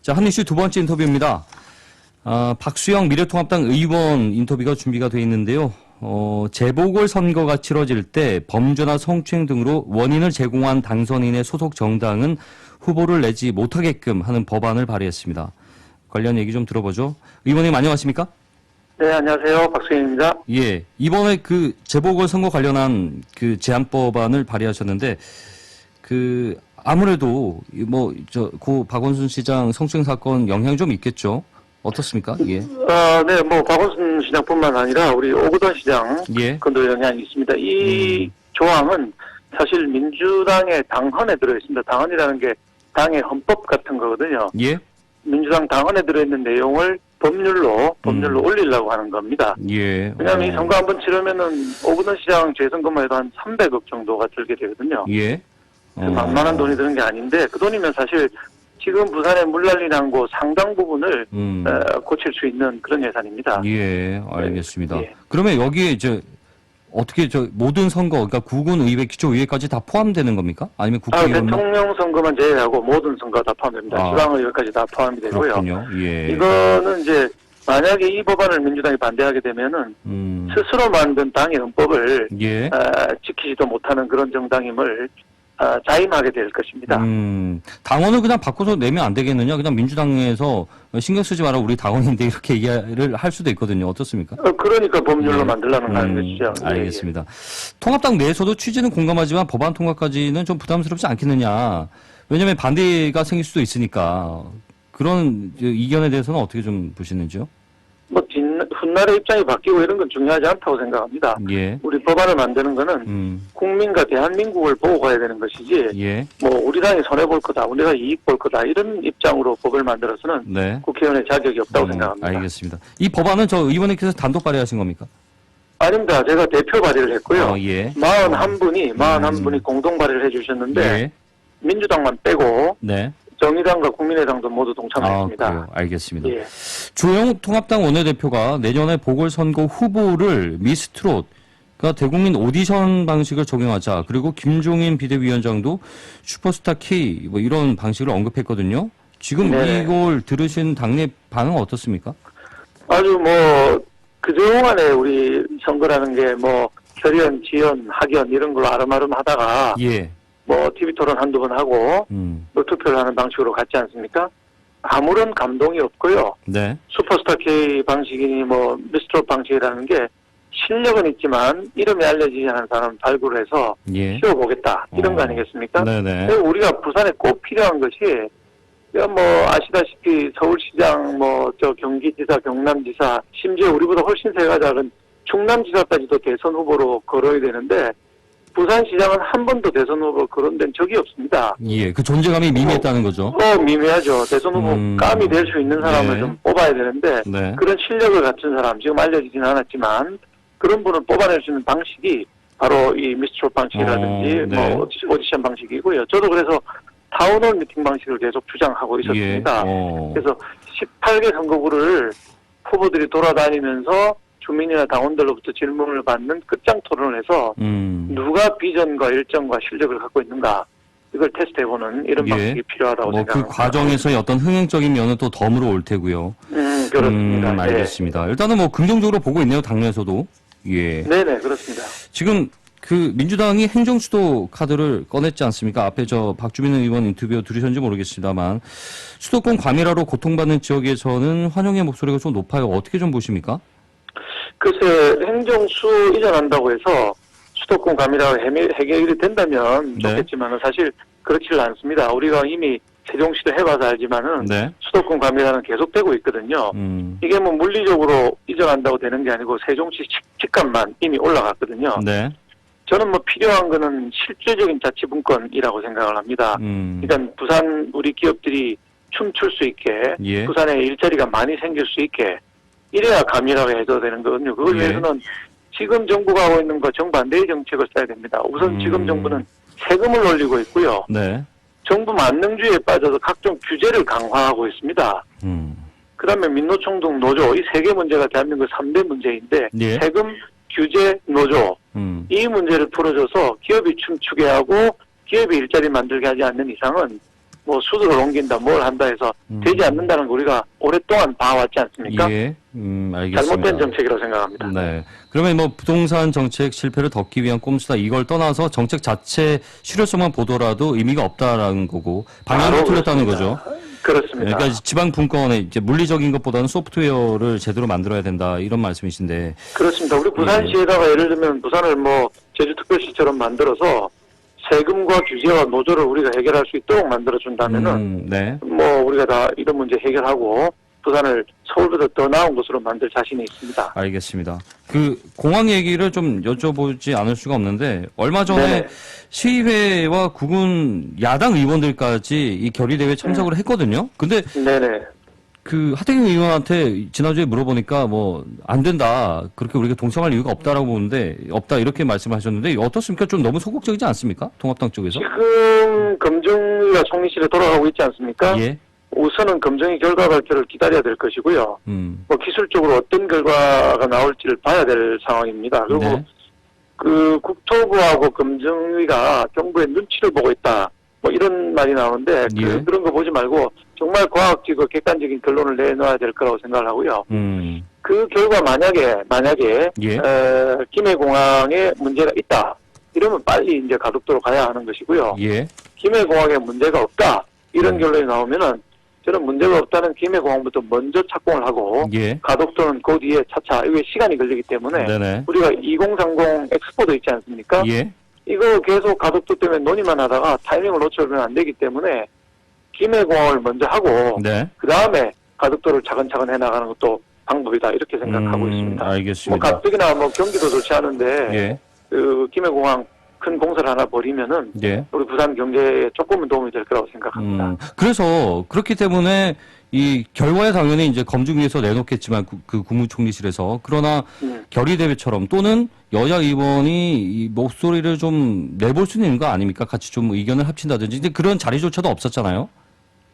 자, 한 이슈 두 번째 인터뷰입니다. 박수영 미래통합당 의원 인터뷰가 준비가 돼 있는데요. 재보궐선거가 치러질 때 범죄나 성추행 등으로 원인을 제공한 당선인의 소속 정당은 후보를 내지 못하게끔 하는 법안을 발의했습니다. 관련 얘기 좀 들어보죠. 의원님 안녕하십니까? 네, 안녕하세요. 박수영입니다. 예, 이번에 그 재보궐선거 관련한 그 제안법안을 발의하셨는데 아무래도 고 박원순 시장 성추행 사건 영향이 좀 있겠죠. 어떻습니까? 예. 네, 박원순 시장뿐만 아니라 우리 오거돈 시장 예. 건도 영향이 있습니다. 이 조항은 사실 민주당의 당헌에 들어있습니다. 당헌이라는 게 당의 헌법 같은 거거든요. 예. 민주당 당헌에 들어있는 내용을 법률로 올리려고 하는 겁니다. 예. 왜냐하면 이 선거 한번 치르면은 오거돈 시장 재선거만 해도 한 300억 정도가 들게 되거든요. 예. 만만한 돈이 드는 게 아닌데 그 돈이면 사실 지금 부산에 물난리 난 곳 상당 부분을 고칠 수 있는 그런 예산입니다. 예, 알겠습니다. 예. 그러면 여기에 어떻게 모든 선거, 그러니까 구군의회, 기초의회까지 다 포함되는 겁니까? 아니면 국회의원? 대통령 선거만 제외하고 모든 선거 다 포함됩니다. 지방의회까지 다 포함이 되고요. 그렇군요. 예. 이거는 이제 만약에 이 법안을 민주당이 반대하게 되면은 스스로 만든 당의 헌법을 예. 지키지도 못하는 그런 정당임을 자임하게 될 것입니다. 당원을 그냥 바꿔서 내면 안 되겠느냐? 그냥 민주당에서 신경 쓰지 마라, 우리 당원인데 이렇게 얘기를 할 수도 있거든요. 어떻습니까? 그러니까 법률로 만들려는 거 아니겠죠. 알겠습니다. 통합당 내에서도 취지는 공감하지만 법안 통과까지는 좀 부담스럽지 않겠느냐? 왜냐하면 반대가 생길 수도 있으니까. 그런 이견에 대해서는 어떻게 좀 보시는지요? 훗날의 입장이 바뀌고 이런 건 중요하지 않다고 생각합니다. 예. 우리 법안을 만드는 거는 국민과 대한민국을 보고 가야 되는 것이지 예. 우리 당이 손해볼 거다, 우리가 이익 볼 거다 이런 입장으로 법을 만들어서는 네. 국회의원의 자격이 없다고 생각합니다. 알겠습니다. 이 법안은 저 의원님께서 단독 발의하신 겁니까? 아닙니다. 제가 대표 발의를 했고요. 예. 41분이 공동 발의를 해주셨는데 예. 민주당만 빼고 네. 정의당과 국민의당도 모두 동참했습니다. 그래요. 알겠습니다. 예. 조영욱 통합당 원내대표가 내년에 보궐선거 후보를 미스트롯, 그러니까 대국민 오디션 방식을 적용하자. 그리고 김종인 비대위원장도 슈퍼스타 K 이런 방식을 언급했거든요. 지금 네네. 이걸 들으신 당내 반응은 어떻습니까? 아주 그동안에 우리 선거라는 게 결연, 지연, 학연 이런 걸로 아름아름 하다가 예. TV 토론 한두 번 하고 투표를 하는 방식으로 갔지 않습니까? 아무런 감동이 없고요. 네. 슈퍼스타 K 방식이니 미스트롯 방식이라는 게 실력은 있지만 이름이 알려지지 않은 사람을 발굴해서 예. 키워보겠다 이런 거 아니겠습니까? 네네. 우리가 부산에 꼭 필요한 것이 아시다시피 서울시장, 경기지사, 경남지사, 심지어 우리보다 훨씬 세가 작은 충남지사까지도 대선 후보로 거론이 되는데 부산시장은 한 번도 대선 후보 거론된 적이 없습니다. 예, 그 존재감이 미미했다는 거죠. 미미하죠. 대선 후보 감이 될 수 있는 사람을 네. 좀 뽑아야 되는데 네. 그런 실력을 갖춘 사람, 지금 알려지진 않았지만 그런 분을 뽑아낼 수 있는 방식이 바로 이 미스트롯 방식이라든지 네. 오디션 방식이고요. 저도 그래서 타운홀 미팅 방식을 계속 주장하고 있었습니다. 예. 그래서 18개 선거구를 후보들이 돌아다니면서 주민이나 당원들로부터 질문을 받는 끝장 토론을 해서 누가 비전과 일정과 실력을 갖고 있는가 이걸 테스트해보는 이런 방식이 필요하다고 생각합니다. 그 과정에서의 어떤 흥행적인 면은 또 덤으로 올 테고요. 그렇습니다. 알겠습니다. 일단은 긍정적으로 보고 있네요, 당내에서도. 예. 네네, 그렇습니다. 지금 민주당이 행정수도 카드를 꺼냈지 않습니까? 앞에 박주민 의원 인터뷰 들으셨는지 모르겠습니다만 수도권 과밀화로 고통받는 지역에서는 환영의 목소리가 좀 높아요. 어떻게 좀 보십니까? 글쎄, 행정수 이전한다고 해서 수도권 과밀화가 해결이 된다면 좋겠지만 사실 그렇지는 않습니다. 우리가 이미 세종시도 해봐서 알지만은 네. 수도권 과밀화는 계속되고 있거든요. 이게 물리적으로 이전한다고 되는 게 아니고 세종시 집값만 이미 올라갔거든요. 네. 저는 필요한 거는 실질적인 자치분권이라고 생각을 합니다. 그러니까 부산 우리 기업들이 춤출 수 있게 예. 부산에 일자리가 많이 생길 수 있게 이래야 과밀하게 해소되는 거거든요. 그걸 예. 위해서는 지금 정부가 하고 있는 거 정반대의 정책을 써야 됩니다. 우선 지금 정부는 세금을 올리고 있고요. 네. 정부 만능주의에 빠져서 각종 규제를 강화하고 있습니다. 그다음에 민노총등 노조 이 세 개 문제가 대한민국 3대 문제인데 예. 세금, 규제, 노조 이 문제를 풀어줘서 기업이 춤추게 하고 기업이 일자리 만들게 하지 않는 이상은 뭐 수도를 옮긴다, 뭘 한다 해서 되지 않는다는 거 우리가 오랫동안 봐왔지 않습니까? 예, 알겠습니다. 잘못된 정책이라고 생각합니다. 네. 그러면 뭐 부동산 정책 실패를 덮기 위한 꼼수다 이걸 떠나서 정책 자체 실효성만 보더라도 의미가 없다라는 거고 방향이 틀렸다는 거죠. 그렇습니다. 그러니까 지방 분권에 이제 물리적인 것보다는 소프트웨어를 제대로 만들어야 된다 이런 말씀이신데. 그렇습니다. 우리 부산시에다가 예를 들면 부산을 뭐 제주특별시처럼 만들어서 세금과 규제와 노조를 우리가 해결할 수 있도록 만들어준다면은 네. 뭐 우리가 다 이런 문제 해결하고 부산을 서울보다 더 나은 곳으로 만들 자신이 있습니다. 알겠습니다. 그 공항 얘기를 좀 여쭤보지 않을 수가 없는데 얼마 전에 네네. 시의회와 국군 야당 의원들까지 이 결의대회에 참석을 했거든요. 근데 네네. 그 하태경 의원한테 지난주에 물어보니까 뭐 안 된다. 그렇게 우리가 동참할 이유가 없다라고 보는데 없다 이렇게 말씀하셨는데 어떻습니까? 좀 너무 소극적이지 않습니까? 통합당 쪽에서? 지금 검증위가 총리실에 돌아가고 있지 않습니까? 예. 우선은 검증위 결과 발표를 기다려야 될 것이고요. 뭐 기술적으로 어떤 결과가 나올지를 봐야 될 상황입니다. 그리고 네. 그 국토부하고 검증위가 정부의 눈치를 보고 있다. 뭐 이런 말이 나오는데 예. 그런 거 보지 말고 정말 과학적이고 객관적인 결론을 내놔야 될 거라고 생각을 하고요. 그 결과 만약에 예. 김해공항에 문제가 있다. 이러면 빨리 이제 가덕도로 가야 하는 것이고요. 예. 김해공항에 문제가 없다. 이런 결론이 나오면은 저는 문제가 없다는 김해공항부터 먼저 착공을 하고 예. 가덕도는 그 뒤에 차차 이게 시간이 걸리기 때문에 네네. 우리가 2030 엑스포도 있지 않습니까? 예. 이거 계속 가덕도 때문에 논의만 하다가 타이밍을 놓쳐면 안 되기 때문에 김해공항을 먼저 하고 네. 그 다음에 가덕도를 차근차근 해나가는 것도 방법이다 이렇게 생각하고 있습니다. 알겠습니다. 뭐 가뜩이나 뭐 경기도 좋지 않은데 예. 그 김해공항 큰 공사를 하나 벌이면은 예. 우리 부산 경제에 조금은 도움이 될 거라고 생각합니다. 그래서 그렇기 때문에 이 결과에 당연히 이제 검증위에서 내놓겠지만 그 국무총리실에서 그러나 결의대회처럼 또는 여야 의원이 이 목소리를 좀 내볼 수 있는 거 아닙니까? 같이 좀 의견을 합친다든지 근데 그런 자리조차도 없었잖아요.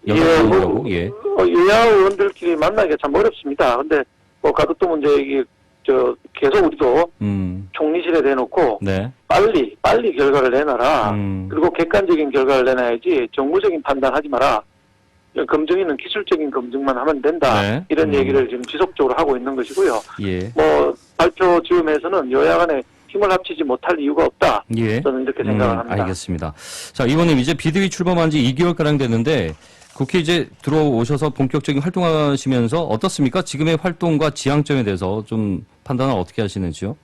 여야 의원들하고 예. 여야 의원들끼리 만나기가 참 어렵습니다. 근데 뭐 가덕도 문제 얘기 계속 우리도 총리실에 내놓고 네. 빨리 결과를 내놔라. 그리고 객관적인 결과를 내놔야지 정무적인 판단하지 마라. 검증위는 기술적인 검증만 하면 된다. 네. 이런 얘기를 지금 지속적으로 하고 있는 것이고요. 예. 뭐 발표 즈음에서는 여야 간에 힘을 합치지 못할 이유가 없다. 예. 저는 이렇게 생각을 합니다. 알겠습니다. 자, 의원님 이제 비대위 출범한 지 2개월가량 됐는데 국회 이제 들어오셔서 본격적인 활동하시면서 어떻습니까? 지금의 활동과 지향점에 대해서 좀 판단을 어떻게 하시는지요?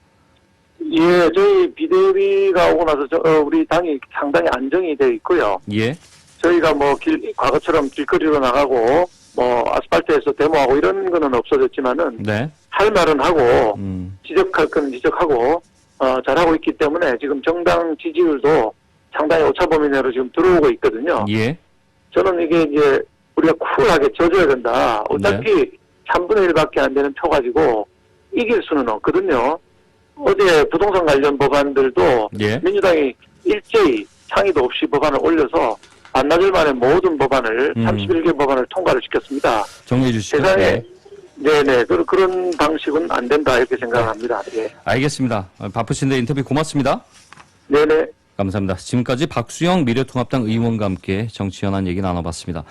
예, 저희 비대위가 오고 나서 우리 당이 상당히 안정이 되어 있고요. 예. 저희가 뭐 과거처럼 길거리로 나가고 뭐 아스팔트에서 데모하고 이런 거는 없어졌지만은 네. 할 말은 하고 지적할 건 지적하고 잘하고 있기 때문에 지금 정당 지지율도 상당히 오차범위 내로 지금 들어오고 있거든요. 예. 저는 이게 이제 우리가 쿨하게 져줘야 된다. 어차피 3분의 1밖에 안 되는 표 가지고 이길 수는 없거든요. 어제 부동산 관련 법안들도 예. 민주당이 일제히 상의도 없이 법안을 올려서 반나절 만에 모든 법안을 31개 법안을 통과를 시켰습니다. 정리해 주시죠. 세상에 네네 그런 방식은 안 된다 이렇게 생각합니다. 예. 알겠습니다. 바쁘신데 인터뷰 고맙습니다. 네네. 감사합니다. 지금까지 박수영 미래통합당 의원과 함께 정치 현안 얘기 나눠봤습니다.